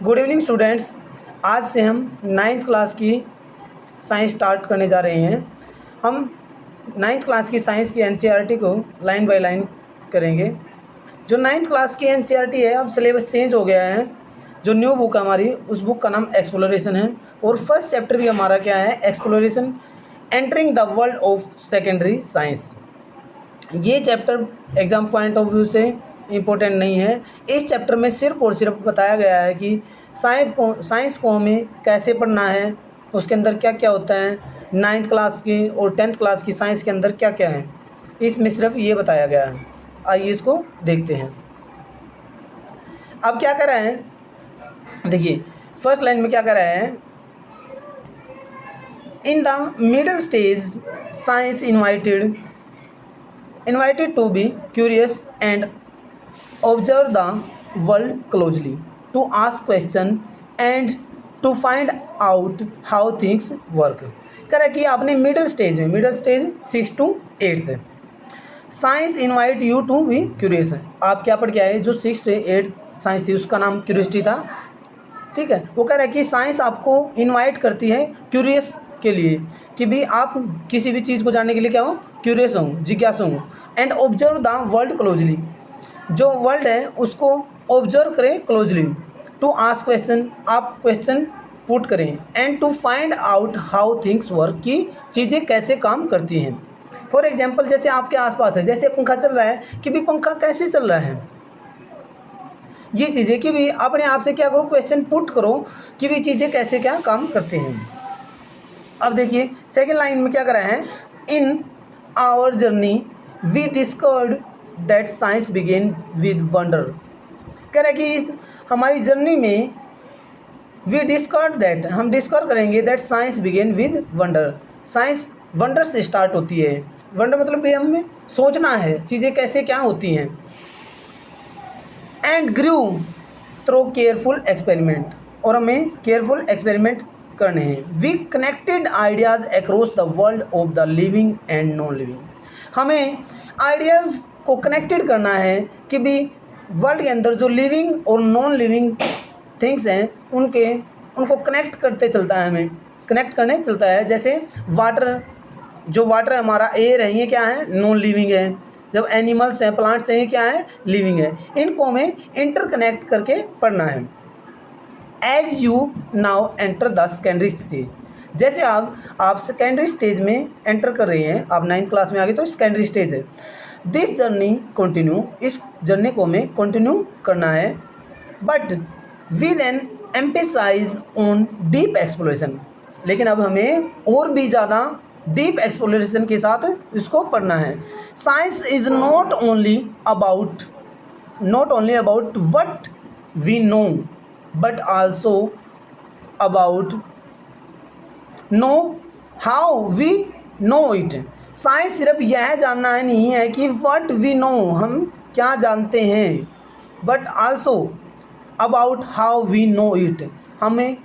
Good evening students. आज से हम 9th क्लास की साइंस स्टार्ट करने जा रहे हैं। हम 9th क्लास की साइंस की एनसीईआरटी को लाइन बाय लाइन करेंगे। जो 9th क्लास की एनसीईआरटी है, अब सिलेबस चेंज हो गया है। जो न्यू बुक हमारी, उस बुक का नाम एक्सप्लोरेशन है और फर्स्ट चैप्टर भी हमारा क्या है, exploration entering the world of secondary science. ये chapter exam point of view से इम्पोर्टेंट नहीं है। इस चैप्टर में सिर्फ और सिर्फ बताया गया है कि साइंस को हमें कैसे पढ़ना है, उसके अंदर क्या क्या होता है, 9th क्लास की और 10th क्लास की साइंस के अंदर क्या क्या है, इसमें सिर्फ ये बताया गया है। आइए इसको देखते हैं। अब क्या कर रहे हैं, देखिए फर्स्ट लाइन में क्या कर रहे हैं। In the middle stage science invited to be curious and observe the world closely, to ask questions and to find out how things work। कह रहा है कि आपने मिडिल स्टेज 6 to 8 है, science invite you to be curious है। आप क्या पढ़ के आए, जो 6 से 8 साइंस थी उसका नाम क्यूरियोसिटी था, ठीक है। वो कह रहा है कि साइंस आपको इनवाइट करती है क्यूरियस के लिए, कि भी आप किसी भी चीज़ को जानने के लिए क्या हो, क्यूरियस हूँ, जिज्ञासु हूँ। And observe the world closely, जो वर्ल्ड है उसको ऑब्जर्व करें क्लोजली। टू आस्क क्वेश्चन, आप क्वेश्चन पुट करें। And to find out how things work, की चीज़ें कैसे काम करती हैं। फॉर एग्जाम्पल, जैसे आपके आसपास है, जैसे पंखा चल रहा है, कि भी पंखा कैसे चल रहा है, ये चीज़ें कि भी अपने आप से क्या करो, क्वेश्चन पुट करो कि भी चीज़ें कैसे क्या काम करते हैं। अब देखिए सेकेंड लाइन में क्या कर रहा है। In our journey we discovered that science begin with wonder. कह रहा है कि इस हमारी जर्नी में वी डिस्कवर्ड दैट, हम डिस्कवर करेंगे that science begin with wonder, science wonder से स्टार्ट होती है। वंडर मतलब भी हमें सोचना है चीज़ें कैसे क्या होती हैं। And grew through careful experiment, और हमें केयरफुल एक्सपेरिमेंट करने हैं। We connected ideas across the world of the living and non living, हमें आइडियाज़ को कनेक्टेड करना है कि भी वर्ल्ड के अंदर जो लिविंग और नॉन लिविंग थिंग्स हैं उनको कनेक्ट करते चलता है, हमें कनेक्ट करने चलता है। जैसे वाटर, जो वाटर हमारा एयर है, ये क्या है, नॉन लिविंग है। जब एनिमल्स हैं, प्लांट्स हैं, ये क्या है, लिविंग है। इनको हमें इंटरकनेक्ट करके पढ़ना है। As you now enter the secondary stage, जैसे आप सेकेंडरी स्टेज में एंटर कर रहे हैं, आप 9th क्लास में आ गए तो सेकेंडरी स्टेज है। दिस जर्नी कंटिन्यू, इस जर्नी को हमें कंटिन्यू करना है। But we then emphasise on deep exploration, लेकिन अब हमें और भी ज़्यादा डीप एक्सप्लोरेशन के साथ इसको पढ़ना है। Science is not only about what we know but also about know how we know it. Science सिर्फ यह जानना नहीं है कि व्हाट वी नो, हम क्या जानते हैं, but also about how we know it, हमें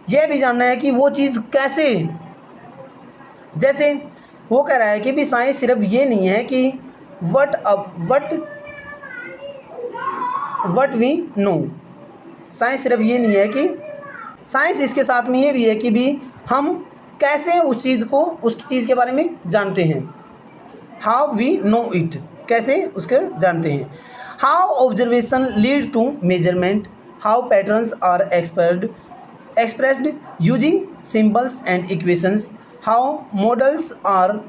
यह भी जानना है कि वो चीज़ कैसे। जैसे वो कह रहा है कि भी साइंस सिर्फ ये नहीं है कि व्हाट वी नो, साइंस सिर्फ ये नहीं है कि, साइंस इसके साथ में ये भी है कि भी हम कैसे उस चीज़ के बारे में जानते हैं। हाउ वी नो इट, कैसे उसके जानते हैं। How observation lead to measurement, how patterns are expressed using symbols and equations, how models are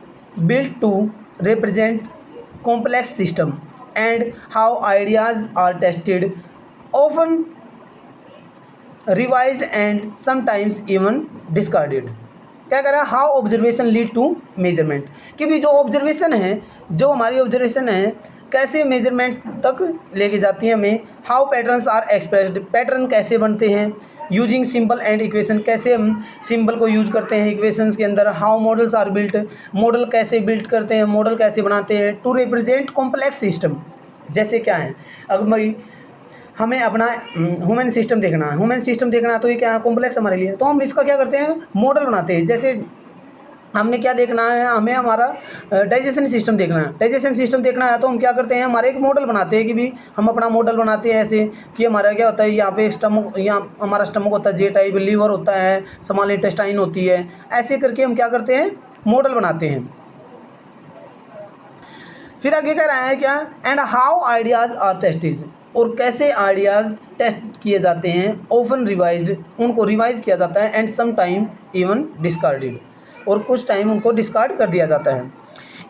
built to represent complex system, and how ideas are tested, often revised and sometimes even discarded। क्या कह रहा है, how observation lead to measurement, कि भी जो observation है, जो हमारी ऑब्जर्वेशन है कैसे मेजरमेंट्स तक लेके जाती है हमें। How patterns are expressed, pattern कैसे बनते हैं। यूजिंग सिंबल एंड इक्वेशन, कैसे हम सिंबल को यूज़ करते हैं इक्वेशंस के अंदर। How models are built, model कैसे बिल्ड करते हैं, मॉडल कैसे बनाते हैं। टू रिप्रेजेंट कॉम्प्लेक्स सिस्टम, जैसे क्या है, अगर हमें अपना ह्यूमन सिस्टम देखना है, तो ये क्या है, कॉम्प्लेक्स हमारे लिए, तो हम इसका क्या करते हैं, मॉडल बनाते हैं। जैसे हमने क्या देखना है, हमें हमारा डाइजेशन सिस्टम देखना है। डाइजेशन सिस्टम देखना है तो हम क्या करते हैं, हमारे एक मॉडल बनाते हैं कि भी हम अपना मॉडल बनाते हैं ऐसे कि हमारा क्या होता है, यहाँ पे स्टमक, यहाँ हमारा स्टमक होता है जे टाइप, लीवर होता है, स्मॉल इंटेस्टाइन होती है, ऐसे करके हम क्या करते हैं, मॉडल बनाते हैं। फिर आगे कह रहा है क्या, and how ideas are tested, और कैसे आइडियाज़ टेस्ट किए जाते हैं, ऑफन रिवाइज्ड, उनको रिवाइज किया जाता है, and some time even discarded, और कुछ टाइम उनको डिस्कार्ड कर दिया जाता है।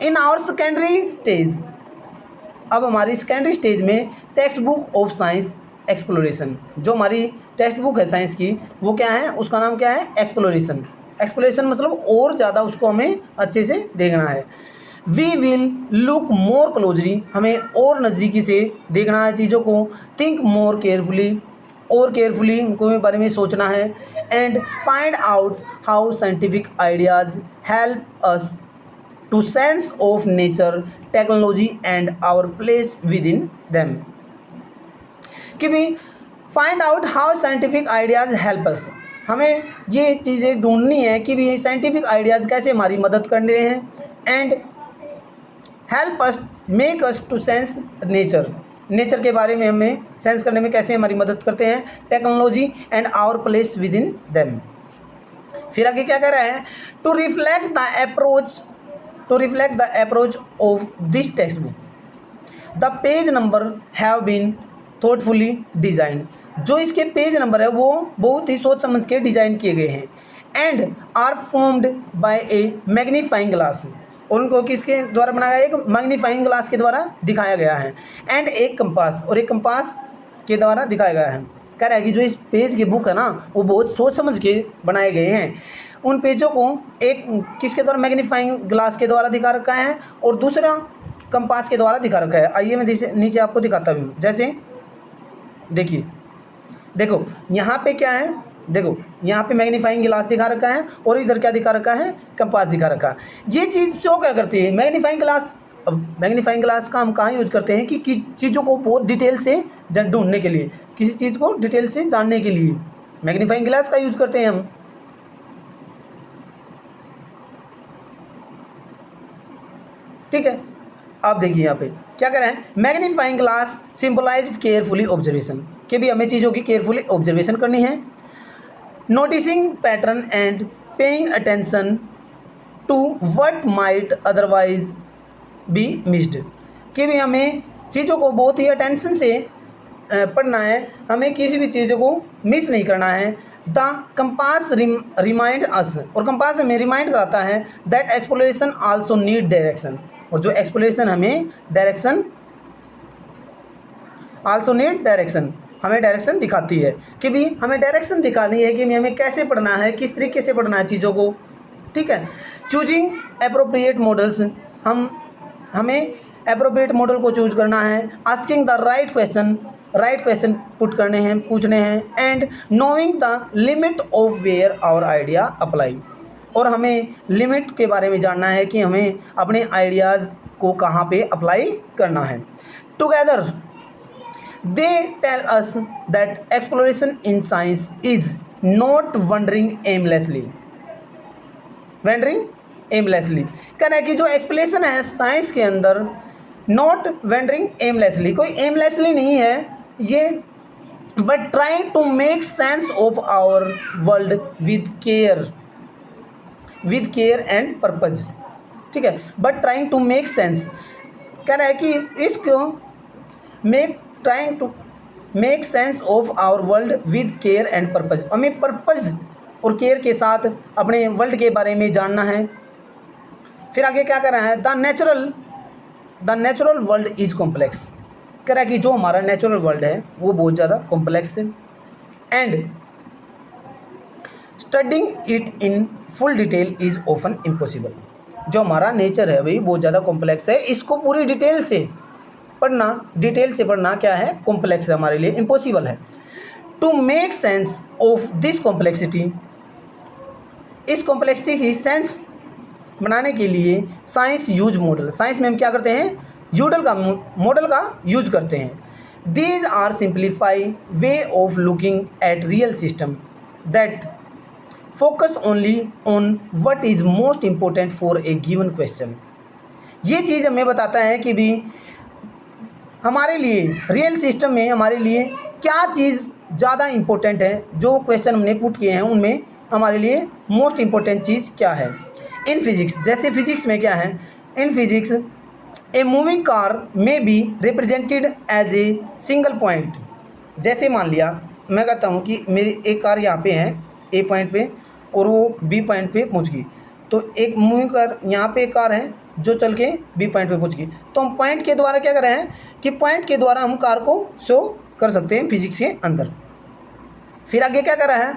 इन आवर सेकेंडरी स्टेज, अब हमारी सेकेंडरी स्टेज में text book of science exploration, जो हमारी टेक्स्ट बुक है साइंस की, वो क्या है, उसका नाम क्या है, एक्सप्लोरेशन। एक्सप्लोरेशन मतलब और ज़्यादा उसको हमें अच्छे से देखना है। We will look more closely, हमें और नज़दीकी से देखना है चीज़ों को। थिंक मोर केयरफुली, और केयरफुली उनको बारे में सोचना है। And find out how scientific ideas help us to sense of nature, technology and our place within them, कि भी find out how scientific ideas help us, हमें ये चीज़ें ढूंढनी है कि भी साइंटिफिक आइडियाज़ कैसे हमारी मदद करते हैं। And help us make us to sense nature, nature के बारे में हमें सेंस करने में कैसे हमारी मदद करते हैं। Technology and our place within them. फिर आगे क्या कह रहा है, to reflect the approach of this textbook, the page number have been thoughtfully designed, जो इसके पेज नंबर है वो बहुत ही सोच समझ के डिज़ाइन किए गए हैं। And are formed by a magnifying glass, उनको किसके द्वारा बनाया गया, एक मैग्नीफाइंग ग्लास के द्वारा दिखाया गया है। एंड एक कंपास, और एक कंपास के द्वारा दिखाया गया है। कह रहा है कि जो इस पेज की बुक है ना, वो बहुत सोच समझ के बनाए गए हैं। उन पेजों को एक किसके द्वारा, मैग्नीफाइंग ग्लास के द्वारा दिखा रखा है, और दूसरा कंपास के द्वारा दिखा रखा है। आइए मैं नीचे आपको दिखाता हूँ। जैसे देखिए, देखो यहाँ पे क्या है, देखो यहाँ पे मैग्नीफाइंग ग्लास दिखा रखा है, और इधर क्या दिखा रखा है, कंपास दिखा रखा है। ये चीज़ शो क्या करती है, मैग्नीफाइंग ग्लास। अब मैग्नीफाइंग ग्लास का हम कहाँ यूज करते हैं कि चीज़ों को बहुत डिटेल से ढूंढने के लिए, किसी चीज़ को डिटेल से जानने के लिए मैग्नीफाइंग ग्लास का यूज करते हैं हम। ठीक है, आप देखिए यहाँ पे क्या कर रहे हैं, magnifying glass symbolised carefully observation, कि भी हमें चीज़ों की केयरफुली ऑब्जर्वेशन करनी है। Noticing pattern and paying attention to what might otherwise be missed, कि भी हमें चीज़ों को बहुत ही अटेंशन से पढ़ना है, हमें किसी भी चीज़ों को मिस नहीं करना है। द कंपास रिमाइंड अस, और कंपास हमें रिमाइंड कराता है that exploration also need direction, और जो एक्सप्लोरेशन हमें डायरेक्शन, आल्सो नीड डायरेक्शन, हमें डायरेक्शन दिखाती है, कि भी हमें डायरेक्शन दिखानी है कि हमें कैसे पढ़ना है, किस तरीके से पढ़ना है चीज़ों को। ठीक है, चूजिंग एप्रोप्रिएट मॉडल्स, हमें एप्रोप्रिएट मॉडल को चूज करना है। Asking the right question put करने हैं, पूछने हैं। And knowing the limit of where our idea apply, और हमें लिमिट के बारे में जानना है कि हमें अपने आइडियाज़ को कहाँ पे अप्लाई करना है। Together they tell us that exploration in science is not wandering aimlessly, कह रहा है कि जो एक्सप्लेनेशन है साइंस के अंदर, नॉट वेंडरिंग एमलेसली, कोई एमलेसली नहीं है ये, but trying to make sense of our world with care and purpose. ठीक है, but trying to make sense, कह रहा है कि इसको trying to make sense of our world with care and purpose, हमें पर्पज और केयर के साथ अपने वर्ल्ड के बारे में जानना है। फिर आगे क्या कर रहा है, the natural world is complex, कह रहा है कि जो हमारा नेचुरल वर्ल्ड है वो बहुत ज़्यादा कॉम्प्लेक्स है। And studying it in full detail is often impossible, जो हमारा नेचर है वही बहुत ज़्यादा कॉम्प्लेक्स है, इसको पूरी डिटेल से पढ़ना क्या है, कॉम्प्लेक्स है, हमारे लिए इम्पॉसिबल है। To make sense of this complexity, इस कॉम्प्लेक्सिटी की सेंस बनाने के लिए साइंस यूज मॉडल, साइंस में हम क्या करते हैं, मॉडल का यूज करते हैं। These are simplify way of looking at real system that focus only on what is most important for a given question. ये चीज़ हमें बताता है कि भी हमारे लिए रियल सिस्टम में हमारे लिए क्या चीज़ ज़्यादा इम्पोर्टेंट है, जो क्वेश्चन हमने पुट किए हैं उनमें हमारे लिए मोस्ट इम्पोर्टेंट चीज़ क्या है। इन फिजिक्स, जैसे फिजिक्स में क्या है, in physics a moving car may be represented as a single point. जैसे मान लिया मैं कहता हूँ कि मेरी एक कार यहाँ पे है ए पॉइंट पे और वो बी पॉइंट पे पहुँच गई, तो एक मूविंग कार यहाँ पे एक कार है जो चल के बी पॉइंट पे पहुँच गई, तो हम पॉइंट के द्वारा क्या कर रहे हैं कि पॉइंट के द्वारा हम कार को शो कर सकते हैं फिजिक्स के अंदर। फिर आगे क्या कर रहा है,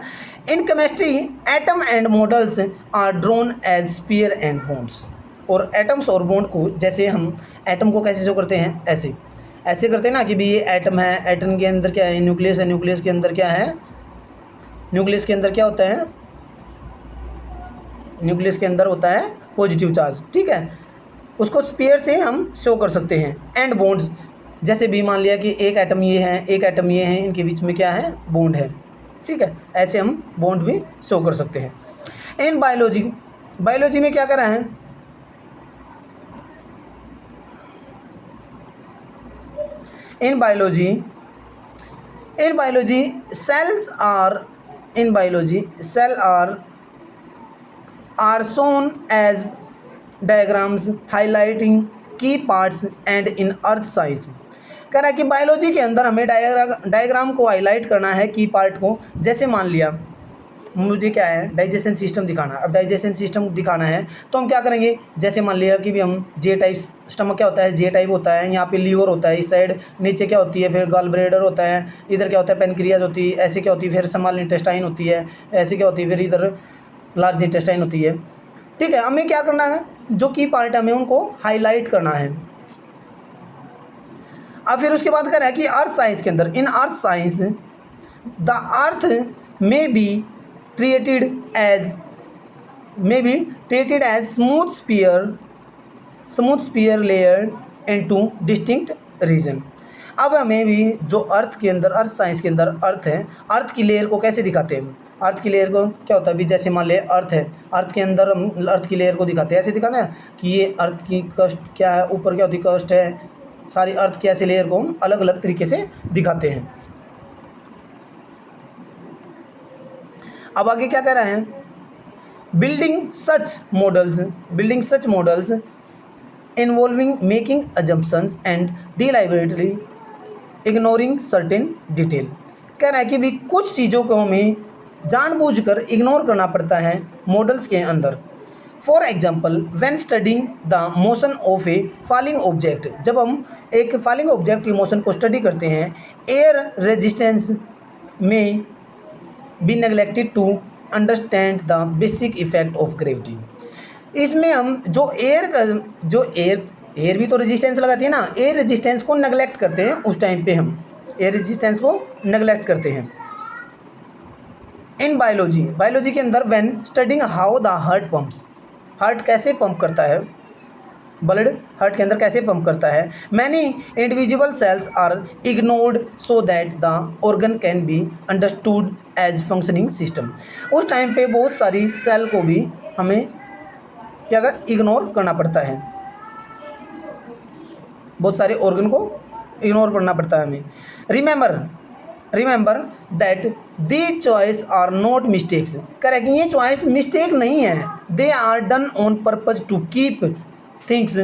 in chemistry atom and models are drawn as sphere and bonds. और एटम्स और बॉन्ड को, जैसे हम एटम को कैसे शो करते हैं, ऐसे ऐसे करते हैं ना कि भी ये एटम है, एटम के अंदर क्या है, न्यूक्लियस है, न्यूक्लियस के अंदर क्या है, न्यूक्लियस के अंदर क्या होता है, न्यूक्लियस के अंदर होता है पॉजिटिव चार्ज, ठीक है, उसको स्फीयर से हम शो कर सकते हैं। एंड बॉन्ड्स, जैसे भी मान लिया कि एक एटम ये है, एक एटम ये है, इनके बीच में क्या है, बॉन्ड है, ठीक है, ऐसे हम बॉन्ड भी शो कर सकते हैं। इन बायोलॉजी, बायोलॉजी में क्या कर रहे हैं, in biology cells are shown as diagrams highlighting key parts and in earth size। कह रहा है कि बायोलॉजी के अंदर हमें डायग्राम को हाईलाइट करना है की पार्ट को। जैसे मान लिया मुझे क्या है, डाइजेशन सिस्टम दिखाना है, अब डाइजेशन सिस्टम दिखाना है तो हम क्या करेंगे, जैसे मान लिया कि भी हम जे टाइप, स्टमक क्या होता है, जे टाइप होता है, यहाँ पे लीवर होता है, इस साइड नीचे क्या होती है, फिर गॉल ब्लैडर होता है, इधर क्या होता है, पेनक्रियाज होती है, ऐसे क्या होती है, फिर स्मॉल इंटेस्टाइन होती है, ऐसे क्या होती है, फिर इधर लार्ज इंटेस्टाइन होती है, ठीक है। हमें क्या करना है, जो की पार्ट हमें उनको हाईलाइट करना है। अब फिर उसके बाद कह रहा है कि अर्थ साइंस के अंदर, इन अर्थ साइंस द अर्थ में B treated as smooth sphere layered into distinct region। अब हमें भी जो अर्थ के अंदर, अर्थ साइंस के अंदर अर्थ है, अर्थ की लेयर को कैसे दिखाते हैं, अर्थ की लेयर को क्या होता है भी, जैसे मान ले अर्थ है, अर्थ के अंदर हम अर्थ की लेयर को दिखाते हैं, ऐसे दिखाते हैं कि ये अर्थ की क्रस्ट क्या है, ऊपर क्या होती है, क्रस्ट है, सारी अर्थ की ऐसे लेयर को हम अलग अलग तरीके से दिखाते हैं। अब आगे क्या कह रहे हैं, building such models involving making assumptions and deliberately ignoring certain detail. कह रहा है कि भी कुछ चीज़ों को हमें जानबूझकर इग्नोर करना पड़ता है मॉडल्स के अंदर। For example when studying the motion of a falling object, जब हम एक फॉलिंग ऑब्जेक्ट की मोशन को स्टडी करते हैं, air resistance may be neglected to understand the basic effect of gravity. इसमें हम जो एयर भी तो रेजिस्टेंस लगाती है ना, एयर रेजिस्टेंस को नेग्लेक्ट करते हैं, उस टाइम पे हम एयर रेजिस्टेंस को नेग्लेक्ट करते हैं। इन बायोलॉजी के अंदर when studying how the heart pumps, heart कैसे पंप करता है, ब्लड हार्ट के अंदर कैसे पंप करता है, many individual cells are ignored so that the organ can be understood as functioning system. उस टाइम पे बहुत सारी सेल को भी हमें क्या कर इग्नोर करना पड़ता है, बहुत सारे ऑर्गन को इग्नोर करना पड़ता है हमें। Remember that these choice are not mistakes. कह रहे हैं कि ये चॉइस मिस्टेक नहीं है, they are done on purpose to keep things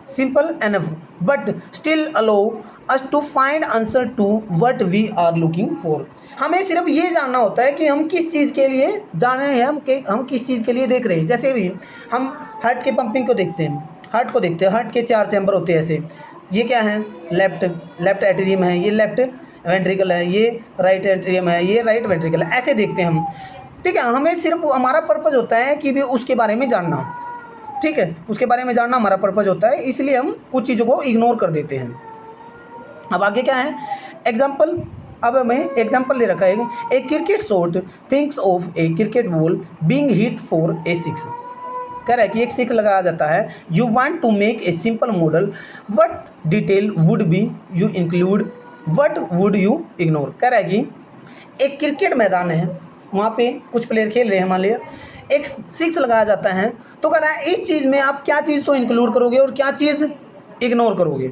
simple enough but still allow us to find answer to what we are looking for। हमें सिर्फ ये जानना होता है कि हम किस चीज़ के लिए जान रहे हैं, हम किस चीज़ के लिए देख रहे हैं। जैसे भी हम हार्ट के पंपिंग को देखते हैं, हार्ट के 4 चैम्बर होते हैं ऐसे, ये क्या है, लेफ्ट एट्रियम है, ये लेफ्ट वेंट्रिकल है, ये राइट एट्रियम है, ये राइट वेंट्रिकल है, ऐसे देखते हैं हम, ठीक है। हमें सिर्फ हमारा पर्पज़ होता है कि भी उसके बारे में जानना, ठीक है, उसके बारे में जानना हमारा पर्पज़ होता है, इसलिए हम कुछ चीज़ों को इग्नोर कर देते हैं। अब आगे क्या है, एग्जाम्पल, अब हमें एग्जाम्पल दे रखा है, a cricket shot thinks of a cricket ball being hit for a 6। कह रहा है कि एक 6 लगाया जाता है, you want to make a simple model, what detail would be you include, what would you ignore. कह रहा है कि एक क्रिकेट मैदान है, वहाँ पे कुछ प्लेयर खेल रहे हैं, मान लिया एक सिक्स लगाया जाता है, तो कह रहा है इस चीज़ में आप क्या चीज़ तो इंक्लूड करोगे और क्या चीज़ इग्नोर करोगे,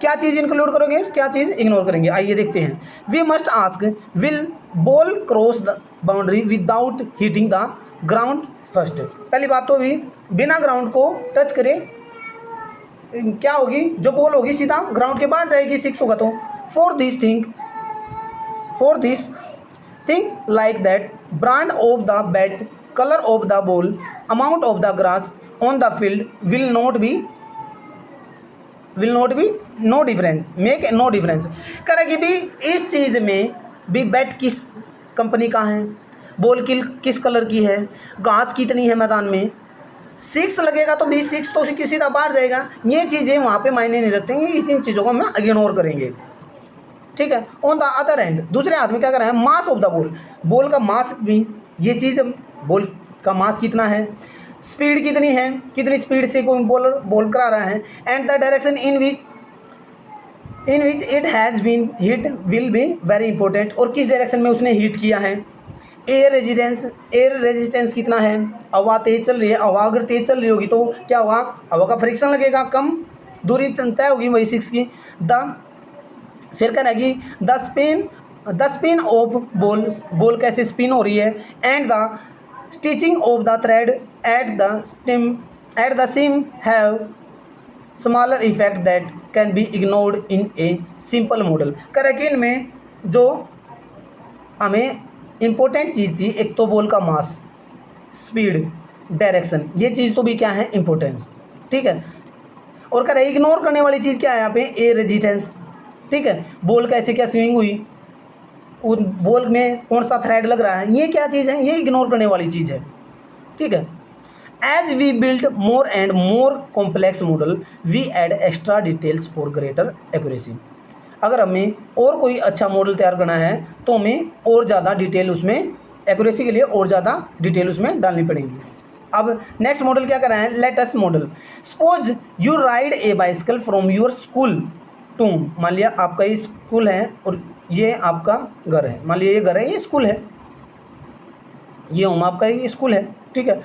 क्या चीज़ इंक्लूड करोगे, क्या चीज़ इग्नोर करेंगे। आइए देखते हैं। We must ask, will ball cross the boundary without hitting the ground first. पहली बात तो भी बिना ग्राउंड को टच करे क्या होगी, जो बॉल होगी सीधा ग्राउंड के बाहर जाएगी, सिक्स होगा तो। For this think like that brand of the bat, colour of the ball, amount of the grass on the field will not be no difference, make no difference. कह रहा कि भी इस चीज़ में भी बैट किस कंपनी का है, बॉल किस कलर की है, घास कितनी है मैदान में, सिक्स लगेगा तो भी सिक्स तो किसी का बाहर जाएगा, ये चीज़ें वहाँ पे मायने नहीं रखते हैं, इन चीज़ों को हम इग्नोर करेंगे। ठीक है। ऑन द अदर एंड, दूसरे हाथ में क्या कर रहा है, mass of the ball, ball का मास भी, ये चीज़ बॉल का मास कितना है, स्पीड कितनी है, कितनी स्पीड से कोई बॉलर बॉल करा रहा है, and the direction in which it has been hit will be very important, और किस डायरेक्शन में उसने हिट किया है। एयर रेजिस्टेंस कितना है, हवा तेज चल रही है, हवा अगर तेज चल रही होगी तो क्या होगा, हवा का फ्रिक्शन लगेगा, कम दूरी तय होगी वही सिक्स की। फिर क्या रहेगी, द स्पिन ऑफ बॉल कैसे स्पिन हो रही है, and the stitching of the thread at the seam have smaller effect that can be ignored in a simple model. कह रहे कि इनमें जो हमें इम्पोर्टेंट चीज़ थी, एक तो बॉल का मास, स्पीड, डायरेक्शन, ये चीज़ तो भी क्या है, इम्पोर्टेंस। ठीक है। और कह रहे इग्नोर करने वाली चीज़ क्या है यहाँ पे, एयर रेजिस्टेंस। ठीक है, बॉल कैसे क्या स्विंग हुई, उन बॉल में कौन सा थ्रेड लग रहा है, ये क्या चीज़ है, ये इग्नोर करने वाली चीज़ है। ठीक है। As we build more and more complex model we add extra details for greater accuracy. अगर हमें और कोई अच्छा मॉडल तैयार करना है तो हमें और ज़्यादा डिटेल उसमें, एक्यूरेसी के लिए और ज़्यादा डिटेल उसमें डालनी पड़ेगी। अब नेक्स्ट मॉडल क्या कर रहे हैं, latest model. Suppose you ride a bicycle from your school to, मान लिया आपका ये स्कूल है और ये आपका घर है, मान लिया ये घर है, ये स्कूल है, ये होम आपका, ये स्कूल है। ठीक है।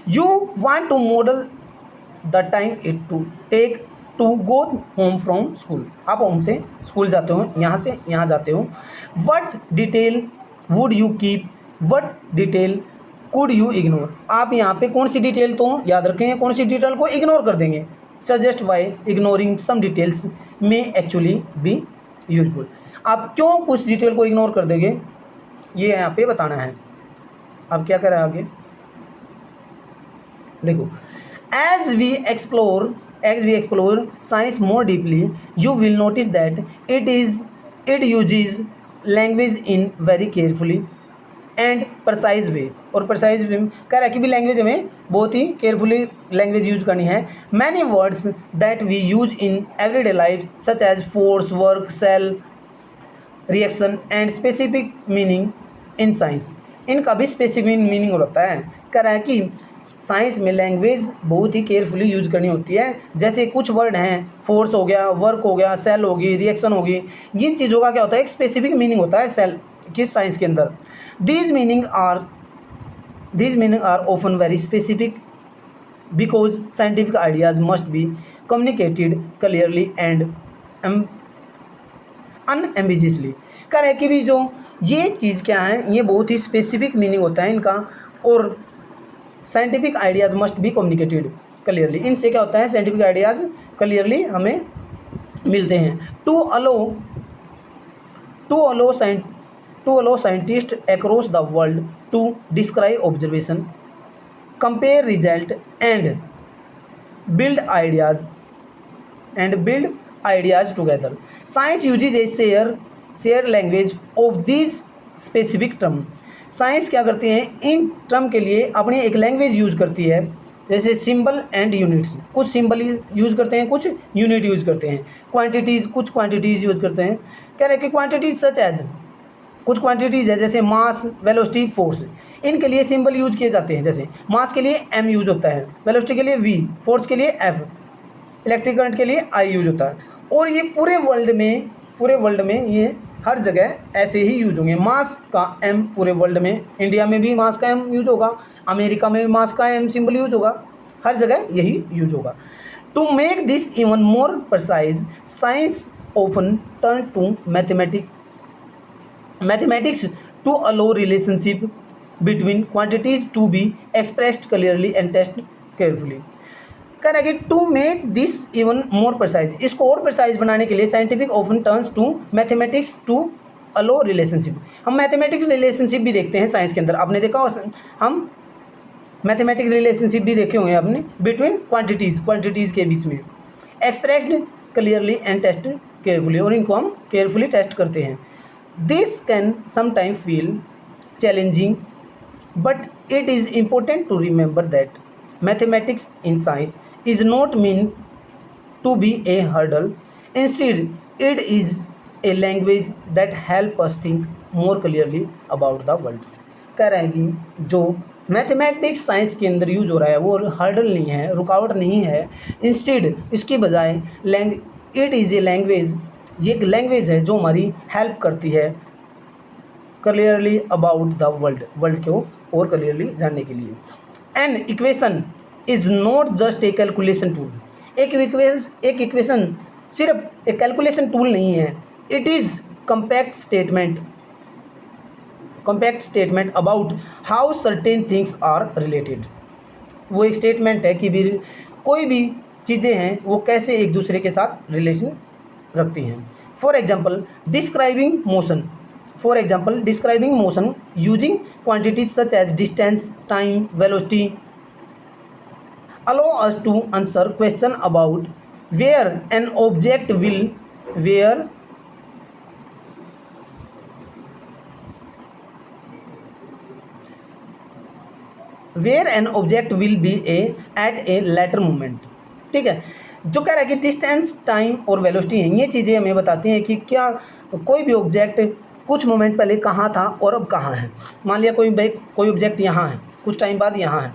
You want to model the time it to take to go home from school, आप होम से स्कूल जाते हो, यहाँ से यहाँ जाते हो। What detail would you keep, what detail could you ignore, आप यहाँ पे कौन सी डिटेल तो याद रखेंगे, कौन सी डिटेल को इग्नोर कर देंगे। Suggest why ignoring some details may actually be useful, आप क्यों कुछ डिटेल को इग्नोर कर देंगे, ये यहाँ पे बताना है। अब क्या करें आगे देखो। As we explore science more deeply you will notice that it uses language in very carefully and precise way, और परसाइज वे कह रहा है कि भी लैंग्वेज हमें बहुत ही केयरफुली लैंग्वेज यूज करनी है। Many words that we use in everyday life such as force, work, cell, reaction and specific meaning in science, इनका भी स्पेसिफिक मीनिंग होता है। कह रहा है कि साइंस में लैंग्वेज बहुत ही केयरफुली यूज करनी होती है। जैसे कुछ वर्ड हैं, फोर्स हो गया, वर्क हो गया, सेल होगी, रिएक्शन होगी, इन चीज़ों का क्या होता है, एक स्पेसिफिक मीनिंग होता है सेल किस साइंस के अंदर। These meaning are often very specific because scientific ideas must be communicated clearly and unambiguously. कह रहे कि भी जो ये चीज़ क्या है, ये बहुत ही स्पेसिफिक मीनिंग होता है इनका, और scientific ideas must be communicated clearly, इनसे क्या होता है, साइंटिफिक आइडियाज क्लियरली हमें मिलते हैं। To allow scientist across the world to describe observation, compare result and build ideas together. Science uses a share language of this specific term. Science क्या करती है, इन टर्म के लिए अपनी एक लैंग्वेज यूज़ करती है, जैसे सिंबल एंड यूनिट्स, कुछ सिंबल यूज़ करते हैं, कुछ यूनिट यूज़ करते हैं। क्वांटिटीज़, कुछ क्वांटिटीज़ यूज़ करते हैं। कह रहे हैं कि क्वांटिटीज़ सच एज, कुछ क्वांटिटीज़ है जैसे मास, वेलोसिटी, फोर्स, इनके लिए सिंबल यूज किए जाते हैं। जैसे मास के लिए m यूज होता है, वेलोसिटी के लिए v, फोर्स के लिए F, इलेक्ट्रिक करंट के लिए I यूज होता है। और ये पूरे वर्ल्ड में ये हर जगह ऐसे ही यूज होंगे। मास का एम पूरे वर्ल्ड में, इंडिया में भी मास का एम यूज होगा, अमेरिका में भी मास का एम सिंबल यूज होगा, हर जगह यही यूज होगा। To make this even more precise, science often turn to mathematics to allow relationship between quantities to be expressed clearly and tested carefully। कह रहा है कि to make this even more precise, इसको और प्रिसाइज बनाने के लिए scientific often turns to mathematics to allow relationship. हम मैथमेटिक्स रिलेशनशिप भी देखते हैं साइंस के अंदर, आपने देखा, हम मैथमेटिक्स रिलेशनशिप भी देखे होंगे आपने, बिटवीन क्वांटिटीज़ के बीच में, expressed clearly and test carefully, और इनको हम केयरफुली टेस्ट करते हैं। This can sometime feel challenging but it is important to remember that mathematics in science is not mean to be a hurdle, instead it is a language that help us think more clearly about the world. कह रहे हैं कि जो mathematics science के अंदर use हो रहा है वो हर्डल नहीं है, रुकावट नहीं है, इंस्टेड इसकी बजाय इट इज़ ए लैंग्वेज, ये एक लैंग्वेज है जो हमारी हेल्प करती है क्लियरली अबाउट द वर्ल्ड को और क्लियरली जानने के लिए। An equation is not just a calculation tool, एक इक्वेशन सिर्फ एक कैलकुलेशन टूल नहीं है, it is compact statement about how certain things are related. वो एक स्टेटमेंट है कि भी कोई भी चीज़ें हैं वो कैसे एक दूसरे के साथ रिलेशन रखती हैं। For example describing motion using quantities such as distance, time, velocity allow us to answer question about where an object will be at a later moment. ठीक है, जो कह रहा है कि डिस्टेंस, टाइम और वेलोसिटी हैं, ये चीज़ें हमें बताती हैं कि क्या कोई भी ऑब्जेक्ट कुछ मोमेंट पहले कहाँ था और अब कहाँ है। मान लिया कोई ऑब्जेक्ट यहाँ है, कुछ टाइम बाद यहाँ है,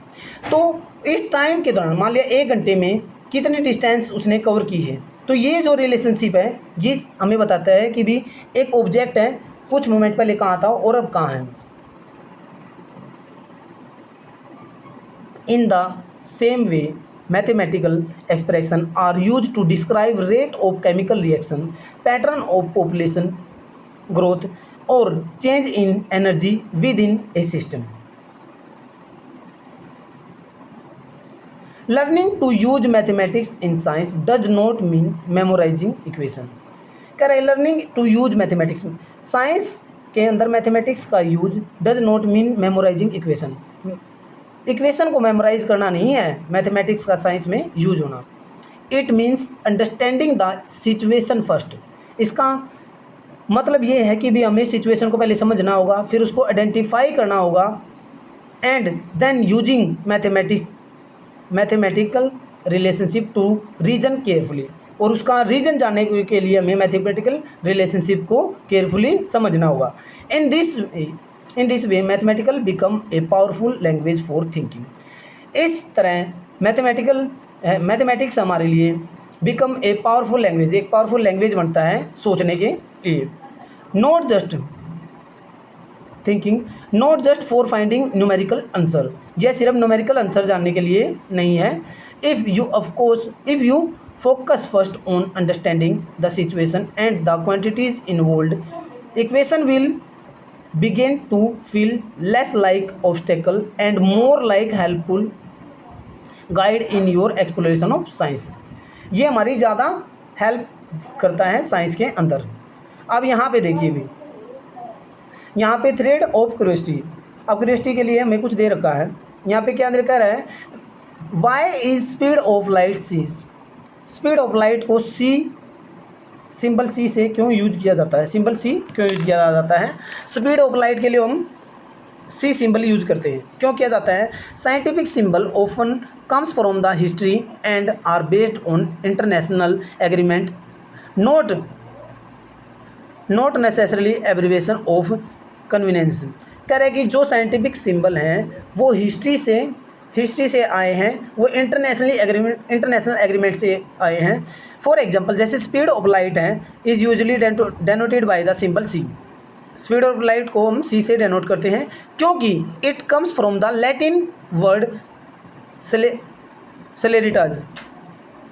तो इस टाइम के दौरान मान लिया 1 घंटे में कितनी डिस्टेंस उसने कवर की है। तो ये जो रिलेशनशिप है ये हमें बताता है कि भी एक ऑब्जेक्ट है कुछ मोमेंट पहले कहाँ था और अब कहाँ है। In the same way mathematical expression are used to describe rate of chemical reaction, pattern of population growth or change in energy within a system. Learning to use mathematics in science does not mean memorizing equation। कह रहे learning to use mathematics, science के अंदर mathematics का use does not mean memorising equation. Equation को memorise करना नहीं है mathematics का साइंस में यूज होना। It means understanding the situation first. इसका मतलब ये है कि भी हमें सिचुएशन को पहले समझना होगा, फिर उसको आइडेंटिफाई करना होगा, and then using mathematical relationship to reason carefully, और उसका रीजन जानने के लिए हमें मैथमेटिकल रिलेशनशिप को केयरफुली समझना होगा। In this way mathematical become a powerful language for thinking. इस तरह मैथमेटिक्स हमारे लिए बिकम ए पावरफुल लैंग्वेज, एक पावरफुल लैंग्वेज बनता है सोचने के लिए। Not just thinking, not just for finding numerical answer, यह सिर्फ न्यूमेरिकल आंसर जानने के लिए नहीं है। If you focus first on understanding the situation and the quantities involved, equation will begin to feel less like obstacle and more like helpful guide in your exploration of science। ये हमारी ज़्यादा help करता है science के अंदर। अब यहाँ पे देखिए भी, यहाँ पे थ्रेड ऑफ क्यूरियोसिटी, अब क्यूरियोसिटी के लिए हमें कुछ दे रखा है। यहाँ पे क्या कह रहा है, why is speed of light c, speed of light को सिंबल सी से क्यों यूज किया जाता है, सिंबल सी क्यों यूज किया जाता है। स्पीड ऑफ लाइट के लिए हम सी सिंबल यूज करते हैं, क्यों किया जाता है। Scientific symbol often comes from the history and are based on international agreement, not necessarily abbreviation of convenience. कह रहे हैं कि जो साइंटिफिक सिंबल हैं वो हिस्ट्री से हिस्ट्री से आए हैं, वो इंटरनेशनल एग्रीमेंट से आए हैं। फॉर एग्जांपल जैसे स्पीड ऑफ लाइट है is usually denoted by the symbol C. Speed of light को हम सी से डेनोट करते हैं क्योंकि it comes from the Latin word celeritas.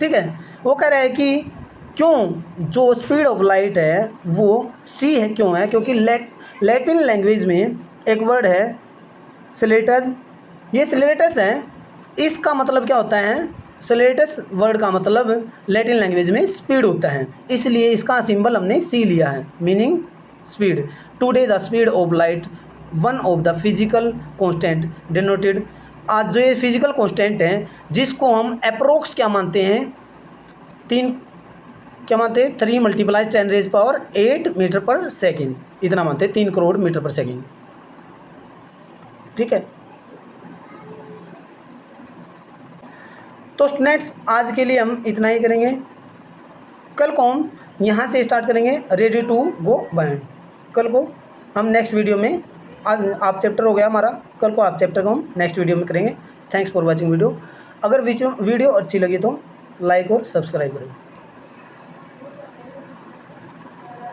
ठीक है, वो कह रहा है कि क्यों जो स्पीड ऑफ लाइट है वो सी है, क्यों है, क्योंकि लैटिन लैंग्वेज में एक वर्ड है सेलेरिटस। ये सेलेरिटस है, इसका मतलब क्या होता है, सेलेरिटस वर्ड का मतलब लैटिन लैंग्वेज में स्पीड होता है, इसलिए इसका सिंबल हमने सी लिया है, meaning speed. Today the speed of light one of the physical constant denoted. आज जो ये फिजिकल कांस्टेंट है जिसको हम अप्रोक्स क्या मानते हैं, 3 × 10⁻⁸ मीटर पर सेकेंड, इतना मानते हैं, 3 करोड़ मीटर पर सेकेंड। ठीक है, तो स्टूडेंट्स आज के लिए हम इतना ही करेंगे। कल को हम यहाँ से स्टार्ट करेंगे रेडी टू गो बाइंड। कल को हम नेक्स्ट वीडियो में, आज आप चैप्टर हो गया हमारा, कल को आप चैप्टर को हम नेक्स्ट वीडियो में करेंगे। Thanks for watching video. अगर वीडियो अच्छी लगी तो लाइक और सब्सक्राइब करें।